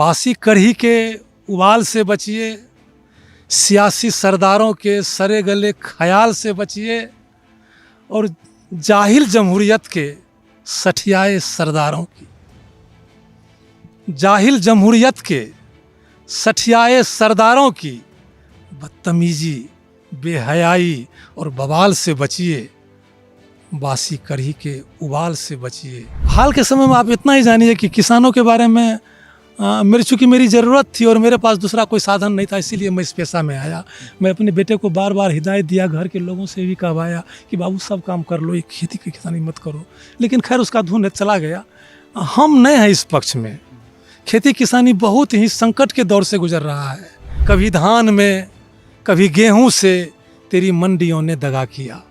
बासी कढ़ी के उबाल से बचिए, सियासी सरदारों के सरे गले ख्याल से बचिए और जाहिल जमहूरियत के सठियाए सरदारों की, जाहिल जमहूरियत के सठियाए सरदारों की बदतमीजी, बेहयाई और बवाल से बचिए, बासी कढ़ी के उबाल से बचिए। हाल के समय में आप इतना ही जानिए कि किसानों के बारे में चूँकि मेरी ज़रूरत थी और मेरे पास दूसरा कोई साधन नहीं था, इसीलिए मैं इस पेशा में आया। मैं अपने बेटे को बार बार हिदायत दिया, घर के लोगों से भी कहवाया कि बाबू सब काम कर लो, ये खेती की किसानी मत करो, लेकिन खैर उसका धुन चला गया। हम नए हैं इस पक्ष में। खेती किसानी बहुत ही संकट के दौर से गुजर रहा है। कभी धान में, कभी गेहूँ से तेरी मंडियों ने दगा किया,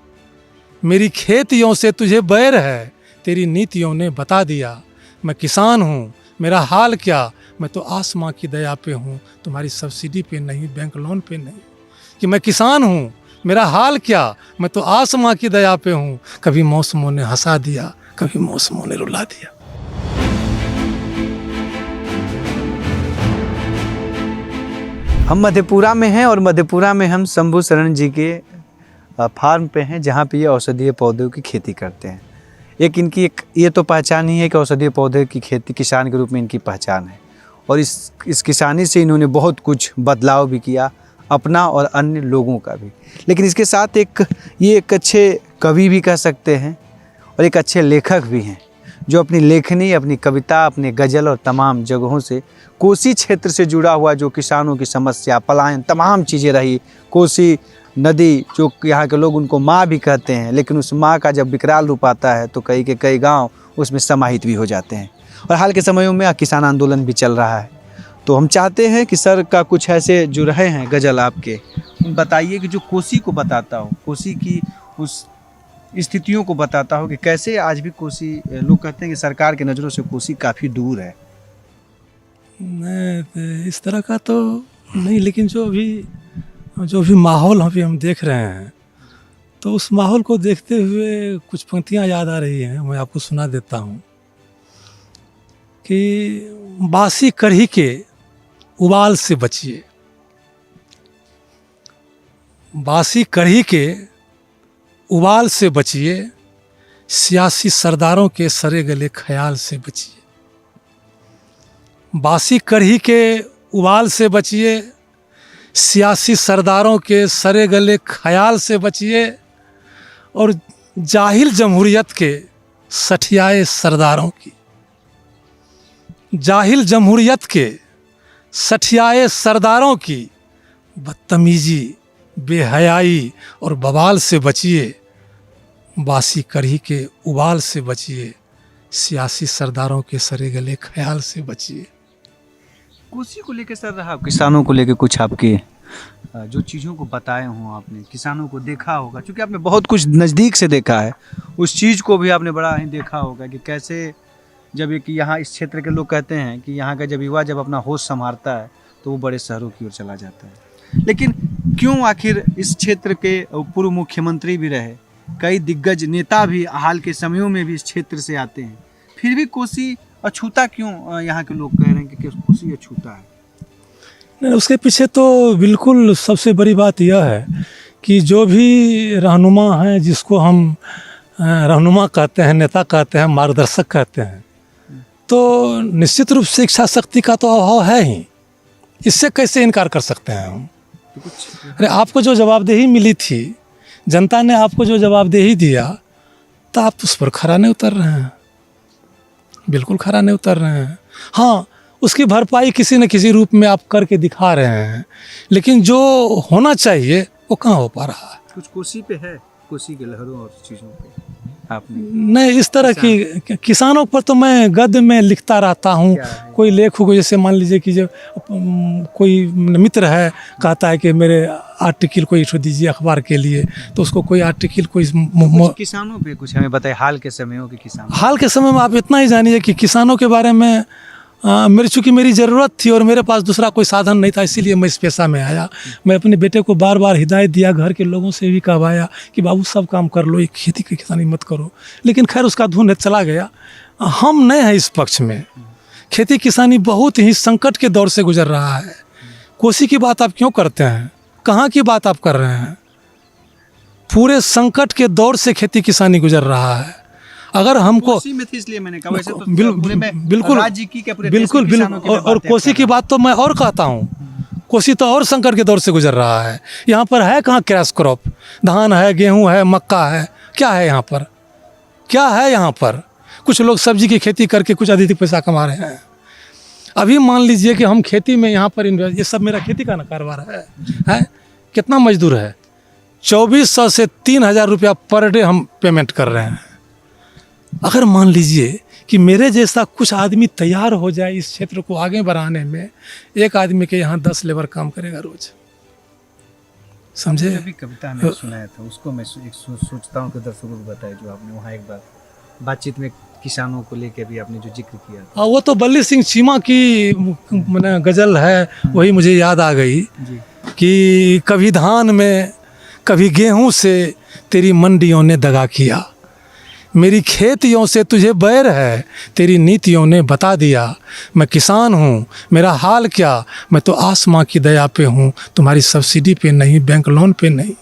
मेरी खेतियों से तुझे बैर है, तेरी नीतियों ने बता दिया। मैं किसान हूँ, मेरा हाल क्या, मैं तो आसमां की दया पे हूँ, तुम्हारी सब्सिडी पे नहीं, बैंक लोन पे नहीं। कि मैं किसान हूँ, मेरा हाल क्या, मैं तो आसमां की दया पे हूँ। कभी मौसमों ने हंसा दिया, कभी मौसमों ने रुला दिया। हम मधेपुरा में हैं और मधेपुरा में हम शंभू शरण जी के फार्म पे हैं, जहाँ पे ये औषधीय पौधों की खेती करते हैं। इनकी ये तो पहचान ही है कि औषधीय पौधे की खेती किसान के रूप में इनकी पहचान है। और इस किसानी से इन्होंने बहुत कुछ बदलाव भी किया, अपना और अन्य लोगों का भी। लेकिन इसके साथ ये एक अच्छे कवि भी कह सकते हैं और एक अच्छे लेखक भी हैं, जो अपनी लेखनी, अपनी कविता, अपने गज़ल और तमाम जगहों से कोसी क्षेत्र से जुड़ा हुआ जो किसानों की समस्या, पलायन, तमाम चीज़ें रही। कोसी नदी, जो यहाँ के लोग उनको माँ भी कहते हैं, लेकिन उस माँ का जब विकराल रूप आता है तो कई के कई गांव उसमें समाहित भी हो जाते हैं। और हाल के समयों में किसान आंदोलन भी चल रहा है। तो हम चाहते हैं कि सर का कुछ ऐसे जो रहे हैं गज़ल आपके, बताइए कि जो कोसी को बताता हो, कोसी की उस स्थितियों को बताता हो कि कैसे आज भी कोसी, लोग कहते हैं कि सरकार की नज़रों से कोसी काफ़ी दूर है। नहीं, इस तरह का तो नहीं, लेकिन जो भी माहौल अभी हम देख रहे हैं, तो उस माहौल को देखते हुए कुछ पंक्तियाँ याद आ रही हैं, मैं आपको सुना देता हूँ कि बासी कढ़ी के उबाल से बचिए, बासी कढ़ी के उबाल से बचिए, सियासी सरदारों के सरे गले ख्याल से बचिए। बासी कढ़ी के उबाल से बचिए, सियासी सरदारों के सरे गले ख्याल से बचिए और जाहिल जमहूरियत के सठियाए सरदारों की, जाहिल जमहूरियत के सठियाए सरदारों की बदतमीजी, बेहयाई और बवाल से बचिए। बासी कढ़ी के उबाल से बचिए, सियासी सरदारों के सरे गले ख्याल से बचिए। कोसी को लेकर सर रहा, किसानों को लेकर कुछ आपके जो चीज़ों को बताए हों, आपने किसानों को देखा होगा, क्योंकि आपने बहुत कुछ नज़दीक से देखा है, उस चीज़ को भी आपने बड़ा ही देखा होगा कि कैसे जब एक यहाँ इस क्षेत्र के लोग कहते हैं कि यहाँ का जब युवा जब अपना होश संभालता है तो वो बड़े शहरों की ओर चला जाता है। लेकिन क्यों आखिर इस क्षेत्र के पूर्व मुख्यमंत्री भी रहे, कई दिग्गज नेता भी हाल के समयों में भी इस क्षेत्र से आते हैं, फिर भी कोसी अछूता क्यों यहाँ के लोग कह रहे हैं कि कोसी अछूता है? नहीं, उसके पीछे तो बिल्कुल सबसे बड़ी बात यह है कि जो भी रहनुमा हैं, जिसको हम रहनुमा कहते हैं, नेता कहते हैं, मार्गदर्शक कहते हैं, तो निश्चित रूप से इच्छा शक्ति का तो अभाव है ही। इससे कैसे इनकार कर सकते हैं हम? अरे आपको जो जवाबदेही मिली थी, जनता ने आपको जो जवाबदेही दिया, तो आप उस पर खरा नहीं उतर रहे हैं, बिल्कुल खरा नहीं उतर रहे हैं। हाँ, उसकी भरपाई किसी न किसी रूप में आप करके दिखा रहे हैं, लेकिन जो होना चाहिए वो कहाँ हो पा रहा है। कुछ कोसी पे है, कोसी के लहरों और चीज़ों पे आपने नहीं, इस तरह की किसानों पर तो मैं गद्य में लिखता रहता हूँ। कोई लेख हो, जैसे मान लीजिए कि जो कोई मित्र है, कहता है कि मेरे आर्टिकल कोई इशू दीजिए अखबार के लिए, तो उसको कोई आर्टिकल कोई किसानों पे कुछ हमें बताइए, हाल के समयों के किसान। हाल के समय में आप इतना ही जानिए कि किसानों के बारे में चूँकि मेरी ज़रूरत थी और मेरे पास दूसरा कोई साधन नहीं था, इसीलिए मैं इस पेशा में आया। मैं अपने बेटे को बार बार हिदायत दिया, घर के लोगों से भी कहवाया कि बाबू सब काम कर लो, ये खेती की किसानी मत करो, लेकिन खैर उसका धुन चला गया। हम नए हैं इस पक्ष में। खेती किसानी बहुत ही संकट के दौर से गुजर रहा है। कोसी की बात आप क्यों करते हैं? कहाँ की बात आप कर रहे हैं? पूरे संकट के दौर से खेती किसानी गुजर रहा है। अगर हमको कोसी में थी इसलिए मैंने कहा, वैसे तो बिल्कुल राज्य की क्या पूरे बिल्कुल देश के किसानों की और कोसी की बात तो मैं और कहता हूँ। कोसी तो और संकट के दौर से गुजर रहा है। यहाँ पर है कहाँ क्रैश क्रॉप? धान है, गेहूँ है, मक्का है, क्या है यहाँ पर? क्या है यहाँ पर? कुछ लोग सब्जी की खेती करके कुछ अधिक पैसा कमा रहे हैं। अभी मान लीजिए कि हम खेती में यहाँ पर ये सब मेरा खेती का ना कारोबार है? कितना मजदूर है? 2400 से 3000 रुपया पर डे हम पेमेंट कर रहे हैं। अगर मान लीजिए कि मेरे जैसा कुछ आदमी तैयार हो जाए इस क्षेत्र को आगे बढ़ाने में, एक आदमी के यहाँ 10 लेबर काम करेगा रोज। समझे? अभी कविता मैंने सुनाया था, उसको मैं सोचता हूँ कि दर्शकों को बताए, जो आपने वहाँ एक बार बातचीत में किसानों को लेके भी आपने जो जिक्र किया था। वो तो बल्ली सिंह चीमा की मैंने गज़ल है, वही मुझे याद आ गई कि कभी धान में कभी गेहूं से तेरी मंडियों ने दगा किया, मेरी खेतियों से तुझे बैर है, तेरी नीतियों ने बता दिया। मैं किसान हूँ, मेरा हाल क्या, मैं तो आसमां की दया पे हूँ, तुम्हारी सब्सिडी पे नहीं, बैंक लोन पे नहीं।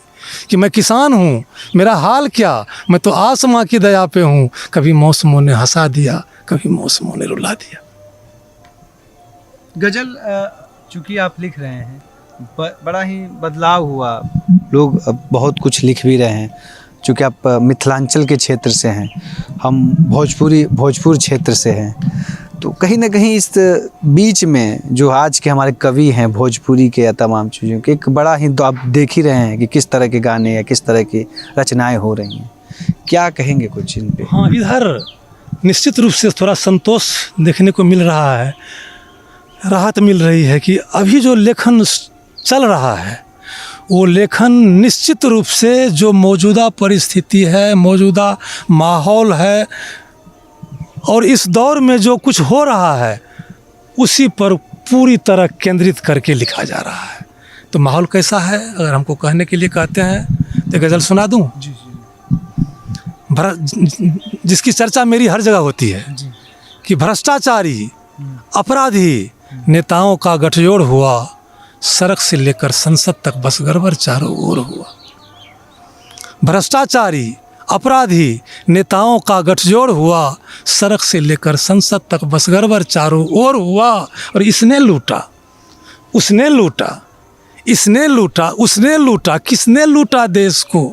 कि मैं किसान हूँ, मेरा हाल क्या, मैं तो आसमां की दया पे हूँ, कभी मौसमों ने हंसा दिया, कभी मौसमों ने रुला दिया। गजल चूँकि आप लिख रहे हैं, बड़ा ही बदलाव हुआ, लोग अब बहुत कुछ लिख भी रहे हैं। चूँकि आप मिथिलांचल के क्षेत्र से हैं, हम भोजपुर क्षेत्र से हैं, तो कहीं ना कहीं इस बीच में जो आज के हमारे कवि हैं भोजपुरी के या तमाम चीज़ों के, एक बड़ा ही, तो आप देख ही रहे हैं कि किस तरह के गाने या किस तरह की रचनाएं हो रही हैं। क्या कहेंगे कुछ इन पे? हाँ, इधर निश्चित रूप से थोड़ा संतोष देखने को मिल रहा है, राहत मिल रही है कि अभी जो लेखन चल रहा है वो लेखन निश्चित रूप से जो मौजूदा परिस्थिति है, मौजूदा माहौल है और इस दौर में जो कुछ हो रहा है उसी पर पूरी तरह केंद्रित करके लिखा जा रहा है। तो माहौल कैसा है अगर हमको कहने के लिए कहते हैं तो गज़ल सुना दूं? जी। जिसकी चर्चा मेरी हर जगह होती है जी। कि भ्रष्टाचारी अपराधी नेताओं का गठजोड़ हुआ, सड़क से लेकर संसद तक बस गड़बड़ चारों ओर हुआ। भ्रष्टाचारी अपराधी नेताओं का गठजोड़ हुआ, सड़क से लेकर संसद तक बस गड़बड़ चारों ओर हुआ। और इसने लूटा, उसने लूटा, इसने लूटा, उसने लूटा, किसने लूटा देश को?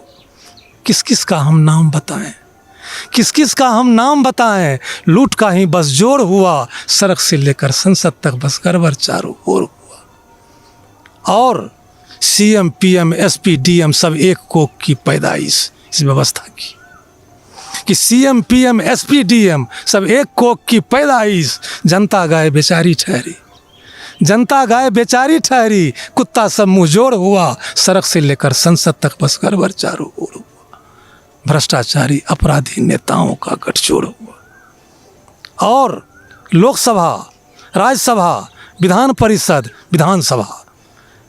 किस किस का हम नाम बताएं, किस किस का हम नाम बताएं? लूट का ही बस जोड़ हुआ, सड़क से लेकर संसद तक बस गड़बड़ चारों ओर हुआ। और सीएम पीएम एसपी डीएम सब एक कोख की पैदाइश इस व्यवस्था की, कि सीएम पीएम एसपी डीएम सब एक कोख की पैदाइश। जनता गाय बेचारी ठहरी, जनता गाय बेचारी ठहरी, कुत्ता सब मुंह जोड़ हुआ, सड़क से लेकर संसद तक बस गड़बड़ चारों ओर हुआ। भ्रष्टाचारी अपराधी नेताओं का गठजोड़ हुआ। और लोकसभा, राज्यसभा, विधान परिषद, विधानसभा,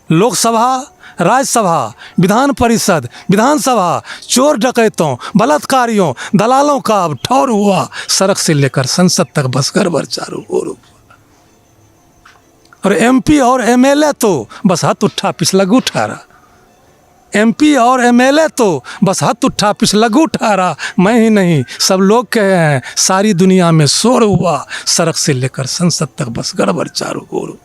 लोकसभा, राज्यसभा, विधान परिषद, विधानसभा, चोर डकैतों, बलात्कारियों, दलालों का अब ठौर हुआ, सड़क से लेकर संसद तक बस गड़बड़ चारों ओर हुआ। और एमपी और एमएलए तो बस हाथ उठा पिछलग्गू ठहरा, एमपी और एमएलए तो बस हाथ उठा पिछलग्गू ठहरा। मैं ही नहीं सब लोग कहे हैं, सारी दुनिया में शोर हुआ, सड़क से लेकर संसद तक बस गड़बड़ चारों ओर हुआ।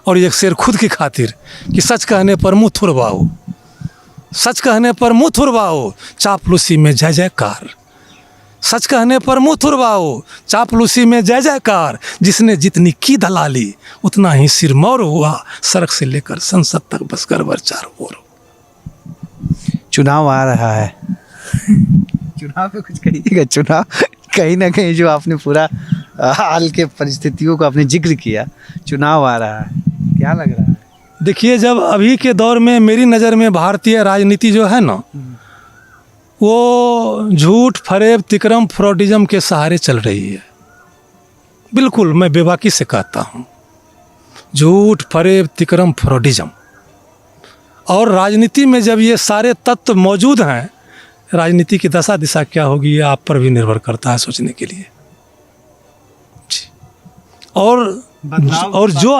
और एक शेर खुद की खातिर कि सच कहने पर मुँह थुरवाओ, सच कहने पर मुँह थुरवाओ, चापलूसी में जय जयकार। सच कहने पर मुँह थुरवाओ, चापलूसी में जय जयकार। जिसने जितनी की दलाली उतना ही सिरमौर हुआ, सड़क से लेकर संसद तक बस गड़बड़ चारों ओर। चुनाव आ रहा है, चुनाव पे कुछ कहिएगा? चुनाव कहीं ना कहीं जो आपने पूरा हाल के परिस्थितियों को आपने जिक्र किया, चुनाव आ रहा है, क्या लग रहा है? देखिए, जब अभी के दौर में मेरी नज़र में भारतीय राजनीति जो है ना, वो झूठ, फरेब, तिकरम, फ्रॉडिज्म के सहारे चल रही है। बिल्कुल मैं बेबाकी से कहता हूँ, झूठ, फरेब, तिकरम, फ्रॉडिज्म। और राजनीति में जब ये सारे तत्व मौजूद हैं, राजनीति की दशा दिशा क्या होगी ये आप पर भी निर्भर करता है सोचने के लिए। जी। और जो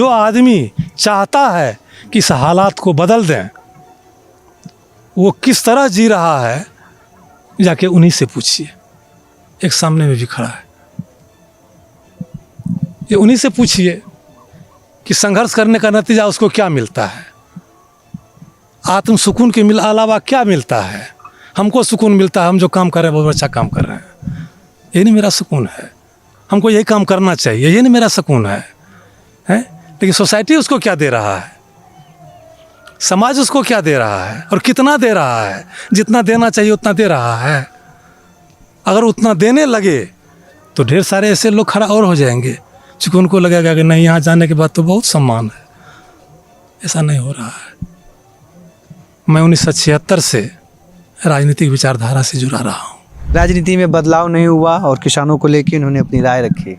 आदमी चाहता है कि इस हालात को बदल दें, वो किस तरह जी रहा है जाके उन्हीं से पूछिए। एक सामने में भी खड़ा है, ये उन्हीं से पूछिए कि संघर्ष करने का नतीजा उसको क्या मिलता है, आत्म सुकून के अलावा क्या मिलता है। हमको सुकून मिलता है, हम जो काम कर रहे हैं बहुत अच्छा काम कर रहे हैं, ये नहीं मेरा सुकून है, हमको यही काम करना चाहिए, ये नहीं मेरा सुकून है, हैं? लेकिन सोसाइटी उसको क्या दे रहा है, समाज उसको क्या दे रहा है और कितना दे रहा है। जितना देना चाहिए उतना दे रहा है। अगर उतना देने लगे तो ढेर सारे ऐसे लोग खड़ा और हो जाएंगे, क्योंकि उनको लगेगा कि नहीं, यहाँ जाने के बाद तो बहुत सम्मान है। ऐसा नहीं हो रहा है। मैं 1976 से राजनीतिक विचारधारा से जुड़ा रहा हूँ। राजनीति में बदलाव नहीं हुआ और किसानों को लेकर उन्होंने अपनी राय रखी।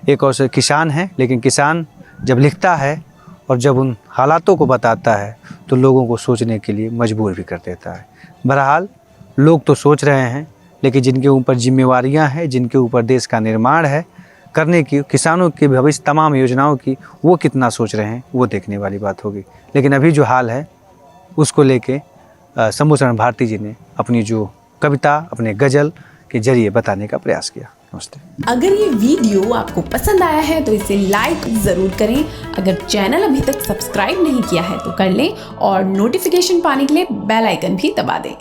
एक और से किसान है, लेकिन किसान जब लिखता है और जब उन हालातों को बताता है तो लोगों को सोचने के लिए मजबूर भी कर देता है। बहरहाल लोग तो सोच रहे हैं, लेकिन जिनके ऊपर जिम्मेवारियां हैं, जिनके ऊपर देश का निर्माण है करने की, किसानों के भविष्य तमाम योजनाओं की, वो कितना सोच रहे हैं वो देखने वाली बात होगी। लेकिन अभी जो हाल है उसको लेके शंभू शरण भारती जी ने अपनी जो कविता, अपने गज़ल के जरिए बताने का प्रयास किया। नमस्ते। अगर ये वीडियो आपको पसंद आया है तो इसे लाइक ज़रूर करें। अगर चैनल अभी तक सब्सक्राइब नहीं किया है तो कर लें और नोटिफिकेशन पाने के लिए बेल आइकन भी दबा दें।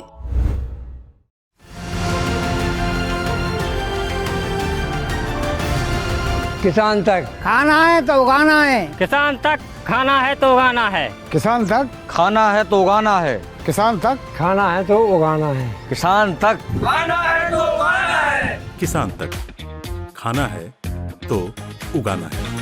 किसान तक खाना है तो उगाना है, किसान तक खाना है तो उगाना है, किसान तक खाना है तो उगाना है, किसान तक खाना है तो उगाना है, किसान तक खाना है तो उगाना है, किसान तक खाना है तो उगाना है।